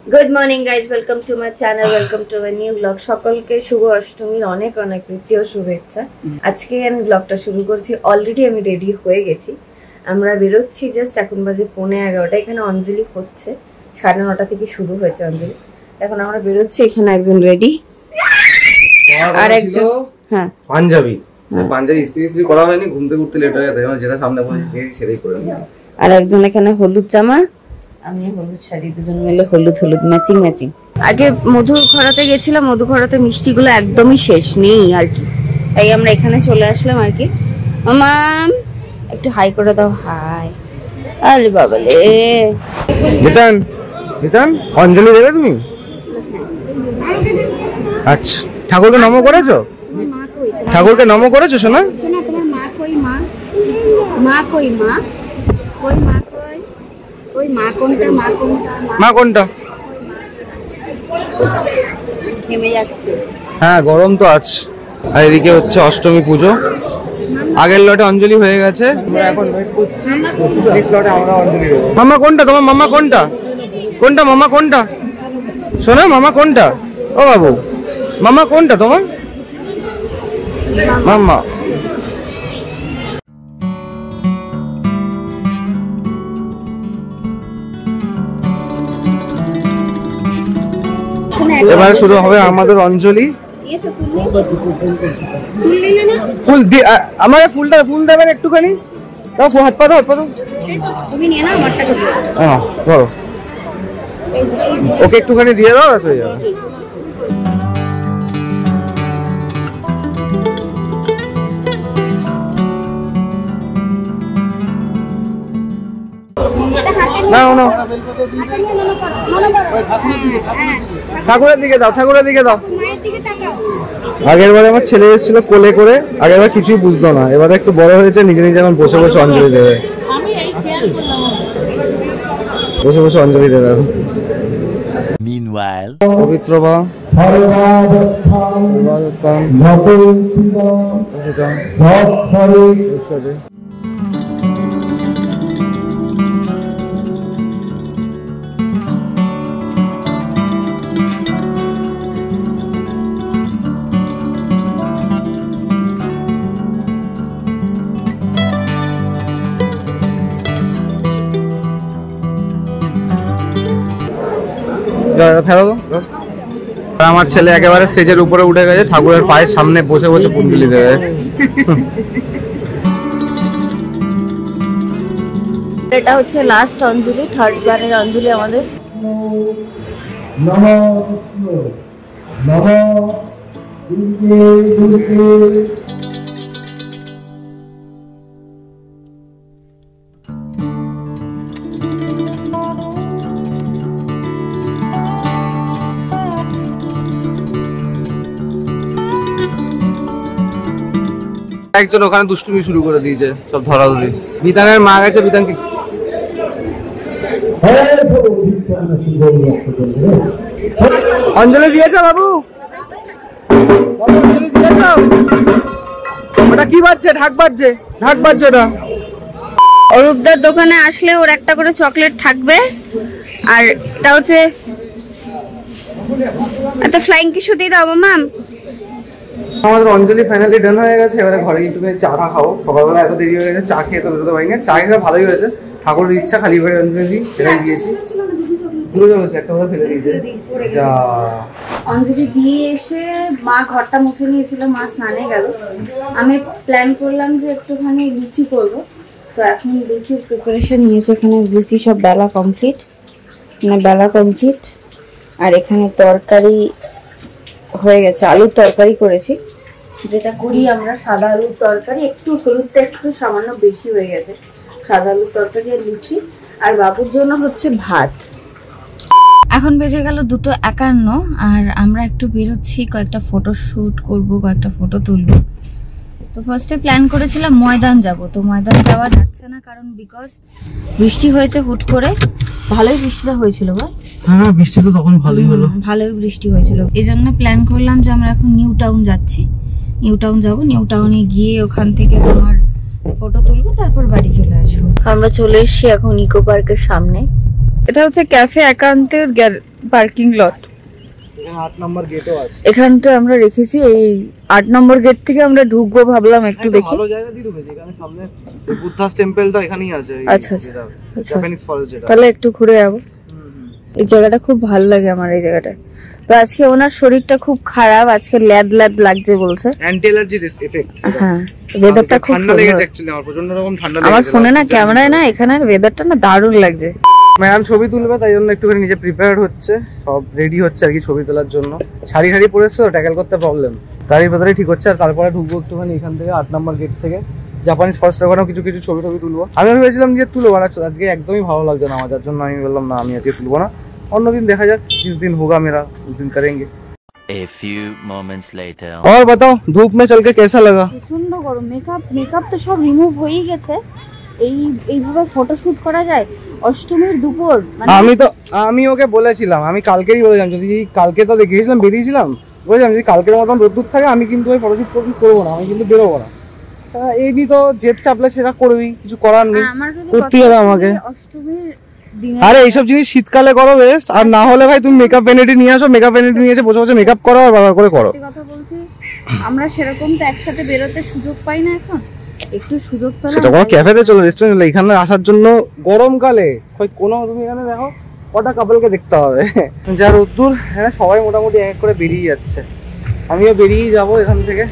Good morning guys, welcome to my channel, welcome to my new blog. সকলকে শুভ অষ্টমীর অনেক অনেক প্রীতি ও শুভেচ্ছা। আজকে আমি ব্লগটা শুরু করছি। অলরেডি আমি রেডি হয়ে গেছি, আমরা বেরোচ্ছি। জাস্ট এখন বাজে 11:30। এখানে অঞ্জলি হচ্ছে, 9:30 থেকে শুরু হয়েছে অঞ্জলি। এখন আমরা বেরোচ্ছি। এখানে একজন রেডি আর একজন পাঞ্জাবি ইস্ত্রি করা হয়নি, ঘুমতে ঘুরতে লেট হয়ে গেছে, যেটা সামনে বসে সেটাই করে নিই। আর একজন এখানে হলুদ জামা, আমি হলুদ শাড়ি, দুজন মিলে হলুদ হলুদ ম্যাচিং ম্যাচিং। আগে মধু ঘরাতে গেছিলাম, মধু ঘরাতে মিষ্টিগুলো একদমই শেষ নেই আর কি, তাই আমরা এখানে চলে আসলাম আর কি। মামাম একটু হাই করে দাও। হাই। আরে বাবালে, বিতান বিতান অঞ্জলি দেবে তুমি? আচ্ছা, ঠাকুরকে নমো করেছো? ঠাকুরকে নমো করেছো সোনা? সোনা তোমার মা কই? মা মা কই? মা কই? মা কই? ওই মা কোনটা? মা কোনটা? মা কোনটা? থেমে যাচ্ছে। হ্যাঁ, গরম তো আছে। আর এদিকে হচ্ছে অষ্টমী পুজো। আগের লটে অঞ্জলি হয়ে গেছে, আমরা এখন ওয়েট করছি নেক্সট লটে আমরা অঞ্জলি দেব। মামা কোনটা তোমার? মামা কোনটা? কোনটা মামা? কোনটা সোনা? মামা কোনটা? ও বাবু, মামা কোনটা তোমার? মামা। এবার শুরু হবে আমাদের অঞ্জলি। ফুল আমার ফুল দেবেন একটুখানি। দাও, হাত পা দাও, হাত পা দাও। ওকে একটুখানি দিয়ে দাও, হয়ে যাবে। ঠাকুরের দিকে দাও, ঠাকুরের দিকে দাও। আগের বারে আমার ছেলে এসেছিল কোলে করে, আগের বার কিছুই বুঝতো না, এবারে একটু বড় হয়েছে, নিজে নিজে এখন বসে বসে অঞ্জলি দেবে। বসে বসে অঞ্জলি দেবে। পবিত্র বা ফেরো। আমার ছেলে একেবারে স্টেজের উপরে উঠে গেছে, ঠাকুরের পায়ের সামনে বসে বসে পুজলি দেবে। এটা হচ্ছে লাস্ট অঞ্জলি, থার্ড বারের অঞ্জলি আমাদের। একজন ওখানে দুষ্টুমি শুরু করে দিয়েছে, সব ধরাধরি। বিতানের মা গেছে, বিতানকে অঞ্জলি দিয়েছ বাবু? অঞ্জলি দিয়েছ? ওটা কি বাজছে? ঢাক বাজছে, ঢাক বাজছে ওটা। অরূপদার দোকানে আসলে ওর একটা করে চকলেট থাকবে। আর এটা হচ্ছে একটা ফ্লাইং কিশু দিয়ে দাও মামাম। আমাদের অঞ্জলি ফাইনালি ডান হয়ে গেছে। এবারে ঘরে একটু চাটা খাও। সকালবেলা এত দেরি হয়ে গেছে, চা খেয়ে তো বেরোতে পারিনি। চা খেয়ে ভালোই হয়েছে, ঠাকুরের ইচ্ছা। খালি ঘরে অঞ্জলি সেটাই দিয়েছি। একটা কথা ফেলে দিয়েছে। অঞ্জলি দিয়ে এসে মা ঘরটা মুছে নিয়েছিল, মা স্নানে গেল। আমি প্ল্যান করলাম যে একটুখানি লুচি করবো, তো এখন লুচির প্রিপারেশন নিয়েছে। এখানে লুচি সব বেলা কমপ্লিট, বেলা কমপ্লিট। আর এখানে তরকারি হয়ে গেছে, আলুর তরকারি করেছি, যেটা করি আমরা সাদা আলুর তরকারি। একটু হলুদটা একটু সামান্য বেশি হয়ে গেছে। সাদা আলুর তরকারি আর লুচি। আর বাবুর জন্য হচ্ছে ভাত। এখন বেজে গেল 2:51 আর আমরা একটু বেরোচ্ছি, কয়েকটা ফটো শুট করবো, কয়েকটা ফটো তুলবো। তো ফার্স্টে প্ল্যান করেছিলাম ময়দান যাব, তো ময়দান যাওয়া যাচ্ছে না, কারণ বিকজ বৃষ্টি হয়েছে হুট করে। ভালোই বৃষ্টিটা হয়েছিল বল? হ্যাঁ, বৃষ্টি তো তখন ভালোই হলো, ভালোই বৃষ্টি হয়েছিল। এই জন্য প্ল্যান করলাম যে আমরা এখন নিউ টাউন যাচ্ছি, নিউ টাউন যাবো। নিউ টাউনে গিয়ে ওখান থেকে তোমার ফটো তুলবো, তারপর বাড়ি চলে আসবো। আমরা চলে এসেছি এখন ইকো পার্কের সামনে। এটা হচ্ছে ক্যাফে একান্তের পার্কিং লট। এখানে 8 নম্বর গেটও আছে। এখানটা আমরা রেখেছি, এই 8 নম্বর গেট থেকে আমরা ঢুকবো ভাবলাম একটু দেখি। ভালো জায়গা দিয়ে ঢুকেছি, এখানে সামনে বুদ্ধাস টেম্পলটা এখানেই আছে। আচ্ছা আচ্ছা, জাপানিজ ফরেস্ট যেটা, তাহলে একটু ঘুরে যাবো। এই জায়গাটা খুব ভালো লাগে আমার, এই জায়গাটা। তো আজকে ওনার শরীরটা খুব খারাপ, আজকে ল্যাদ ল্যাদ লাগছে বলছে, অ্যান্টি অ্যালার্জি এফেক্ট। হ্যাঁ, ওয়েদারটা খুব ঠান্ডা লেগেছে অ্যাকচুয়ালি, আমার প্রচন্ড রকম ঠান্ডা লেগেছে। আমার ফোনে না, ক্যামেরায় না, এখানের ওয়েদারটা না দারুণ লাগছে। ম্যাডাম ছবি তুলবে, তাই জন্য একটুখানি নিজে প্রিপেয়ার হচ্ছে, সব রেডি হচ্ছে আর কি ছবি তোলার জন্য। শাড়ি শাড়ি পরেছো, ট্যাকেল করতে প্রবলেম, গাড়ির ভেতরে ঠিক হচ্ছে। আর তারপরে ঢুকবো একটুখানি এখান থেকে 8 নম্বর গেট থেকে জাপানিজ ফরেস্ট, ওখানেও কিছু কিছু ছবি তুলবো। আমি ভেবেছিলাম যে তুলবো না, আজকে একদমই ভালো লাগছে না আমার, যার জন্য আমি বললাম না, আমি আজকে তুলবো না, অন্যদিন দেখা যাক, जिस दिन होगा मेरा उस दिन करेंगे। A few moments later. और बताओ धूप में चल के कैसा लगा? প্রচন্ড গরম, মেকআপ তো সব রিমুভ হয়ে গেছে। এইভাবে ফটোশুট করা যায় অষ্টমীর দুপুর? আমি ওকে বলেছিলাম, আমি কালকেরই বলেছিলাম, যদি কালকে তো দেখেছিলাম বেরিয়েছিলাম, বলেছিলাম যদি কালকের মতন রোদ্দুর থাকে আমি কিন্তু ওই ফটোশুট করবো না, আমি কিন্তু বেরোবো না। এই নি তো জেদ চাপলে সেটা করবি, কিছু করার নেই, করতেই হবে আমাকে। অষ্টমীর আরে এইসব জিনিস শীতকালে করো বেস্ট, আর না হলে ভাই তুমি মেকআপ ভ্যানিটি নিয়ে আসো, মেকআপ ভ্যানিটি নিয়ে এসে বসে বসে মেকআপ করো আর বাবা করে করো। কথা বলছি, আমরা সেরকম তো একসাথে বেরোতে সুযোগ পাই না এখন, একটু সুযোগ পেলে সেটা কোনো ক্যাফেতে চলো, রেস্টুরেন্টে চলো, এখানে আসার জন্য গরমকালে কোনো, তুমি এখানে দেখো কটা কাপলকে দেখতে হবে, যা রোদ্দুর, হ্যাঁ সবাই মোটামুটি এক করে বেরিয়ে যাচ্ছে, আমিও বেরিয়ে যাবো এখান থেকে।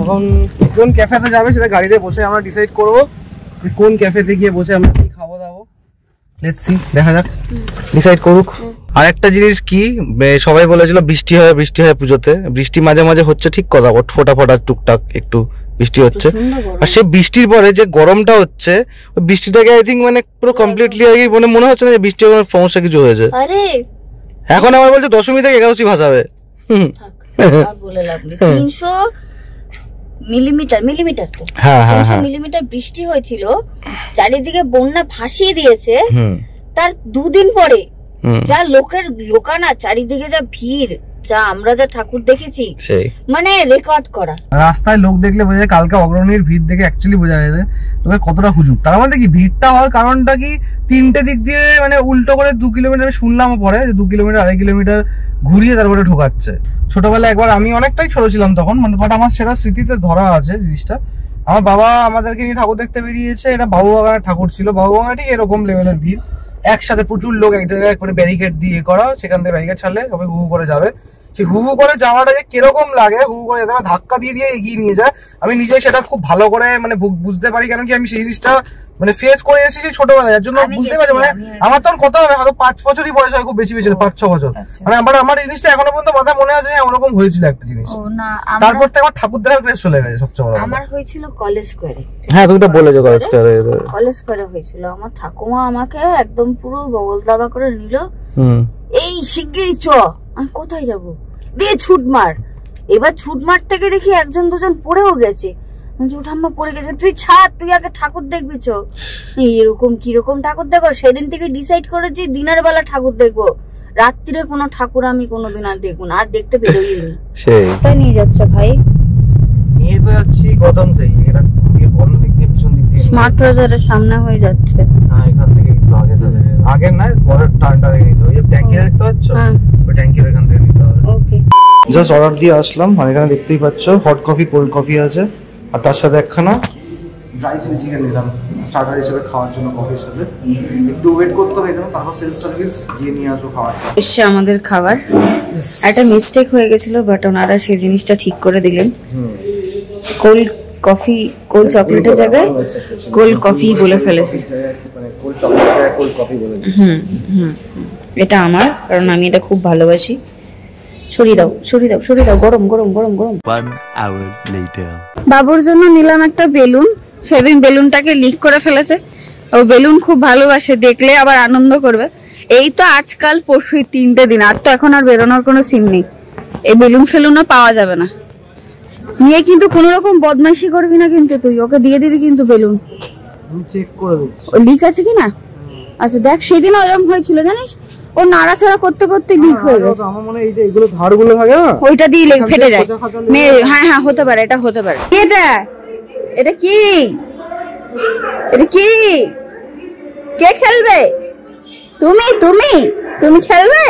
এখন কোন ক্যাফেতে যাবে সেটা গাড়িতে বসে আমরা ডিসাইড করবো, কোন ক্যাফেতে গিয়ে বসে আমরা কি খাবো দাবো, লেটস সি, দেখা যাক, ডিসাইড করুক। আরেকটা জিনিস কি, সবাই বলেছিল বৃষ্টি হয় পুজোতে, বৃষ্টি মাঝে মাঝে হচ্ছে ঠিক কথা, ফোটা ফোটা টুকটাক একটু বৃষ্টি হচ্ছে, আর সেই বৃষ্টির পরে যে গরমটা হচ্ছে, ওই বৃষ্টিটাকে আই থিঙ্ক মানে পুরো কমপ্লিটলি আর কি মনে হচ্ছে না যে বৃষ্টির কোনো সমস্যা কিছু হয়েছে। আরে এখন আবার বলছে দশমী থেকে একাদশী ভাসাবে, আর বলে লাভ নেই। 300 মিলিমিটার তো, 300 মিলিমিটার বৃষ্টি হয়েছিল, চারিদিকে বন্যা ভাসিয়ে দিয়েছে। তার 2 দিন পরে যা লোকানা, চারিদিকে যা ভিড়, যা আমরা যা ঠাকুর দেখেছি, মানে রেকর্ড করা। রাস্তায় লোক দেখলে বোঝা যায়, কালকে অগ্রণীর ভিড় দেখে অ্যাকচুয়ালি বোঝা যায় তবে কতটা হুজুক। তার মধ্যে কি ভিড়টা হওয়ার কারণটা কি, 3টে দিক দিয়ে মানে উল্টো করে 2 কিলোমিটার শুনলাম পরে, যে 2 কিলোমিটার 2.5 কিলোমিটার ঘুরিয়ে তারপরে ঢোকাচ্ছে। ছোটবেলায় একবার, আমি অনেকটাই ছোট ছিলাম তখন, মানে বাট আমার সেটা স্মৃতিতে ধরা আছে জিনিসটা। আমার বাবা আমাদেরকে নিয়ে ঠাকুর দেখতে বেরিয়েছে, এটা বাবুবাগানের ঠাকুর ছিল, বাবুবাগানে ঠিক এরকম লেভেলের ভিড়, একসাথে প্রচুর লোক এক জায়গায় মানে ব্যারিকেড দিয়ে করা, সেখান থেকে ব্যারিকেড ছাড়লে সবাই হু করে যাবে। সেই হু করে যাওয়াটা যে কিরকম লাগে, হু করে যেতে ধাক্কা দিয়ে এগিয়ে নিয়ে যায়, আমি নিজে সেটা খুব ভালো করে মানে বুঝতে পারি, কারণ কি আমি সেই জিনিসটা মানে ফেস করে এসেছি ছোটবেলায়, এর জন্য বুঝতে পারি। মানে আমার তখন কত হবে, হয়তো 5 বছরই বয়স হয়, খুব বেশি 5-6 বছর, মানে আমার এই জিনিসটা এখনো পর্যন্ত মাথায় মনে আছে, ওরকম হয়েছিল একটা জিনিস। তারপর থেকে আমার ঠাকুর দেখার ক্রেজ চলে গেছে সবচেয়ে বড়। আমার হয়েছিল কলেজ স্কয়ারে। হ্যাঁ তুমি তো বলেছো কলেজ স্কয়ারে হয়েছিল। আমার ঠাকুমা আমাকে একদম পুরো বগল দাবা করে নিল, এই শিগগিরই চ, আমি কোথায় যাব, দিয়ে ছুট মার। এবার ছুট মার থেকে দেখি 1-2জন পড়েও গেছে, ঠাম্মা পড়ে গেছে, তুই ছাড়, তুই আগে ঠাকুর দেখবি চ। এরকম কিরকম ঠাকুর দেখো, সেদিন থেকে ডিসাইড করেছি দিনের বেলা ঠাকুর দেখবো, রাত্রিরে কোনো ঠাকুর আমি কোনোদিন আর দেখবো না, আর দেখতে বেরোইনি। তাই নিয়ে যাচ্ছে ভাই, নিয়ে তো যাচ্ছি গদম সেই, এটা খুবই বড় দিক দিয়ে, পিছন দিক দিয়ে স্মার্ট বাজারের সামনে হয়ে যাচ্ছে। হ্যাঁ এখান থেকে একটু আগে না, পরের টার্নটা নিতে হবে, ট্যাঙ্কি দেখতে পাচ্ছ, ওই ট্যাঙ্কির এখান থেকে নিতে হবে। ওকে, জাস্ট অর্ডার দিয়ে আসলাম, আর এখানে দেখতেই পাচ্ছ হট কফি, কোল্ড কফি আছে, আর তার সাথে একখানা ড্রাই চিলি চিকেন নিলাম স্টার্টার হিসেবে খাওয়ার জন্য। কফির সাথে একটু ওয়েট করতে হবে এখানে, তারপর সেলফ সার্ভিস দিয়ে নিয়ে আসবো খাবার। এসে আমাদের খাবার, একটা মিস্টেক হয়ে গেছিল, বাট ওনারা সেই জিনিসটা ঠিক করে দিলেন। কোল্ড কফি, কোল্ড চকলেটের জায়গায় কোল্ড কফি বলে ফেলেছে, মানে কোল্ড চকলেটের জায়গায় কোল্ড কফি বলে দিয়েছে। এটা আমার, কারণ আমি এটা খুব ভালোবাসি। সরিয়ে দাও, গরম। 1 hour later. বাবুর জন্য নিলাম একটা বেলুন, সেদিন বেলুনটাকে লিক করে ফেলেছে, ও বেলুন খুব ভালোবাসে, দেখলে আবার আনন্দ করবে। এই তো আজকাল পরশু 3টে দিন, আর তো এখন আর বেরোনোর কোনো সিন নেই, এই বেলুন ফেলুনও পাওয়া যাবে না। নিয়ে কিন্তু কোন রকম বদমাইশি করবি না কিন্তু, তুই ওকে দিয়ে দিবি কিন্তু বেলুন, আমি চেক করে দিচ্ছি ও লিক আছে কিনা। আচ্ছা দেখ, সেদিন ওরকম হয়েছিল জানিস, ও নাড়াচাড়া করতে করতে লিক হয়ে গেছে। আমার মনে হয় এই যে এগুলো ধারগুলো থাকে না, ওইটা দিয়ে ফেটে যায়। হ্যাঁ হতে পারে, এটা হতে পারে। এটা কি কে খেলবে? তুমি তুমি খেলবে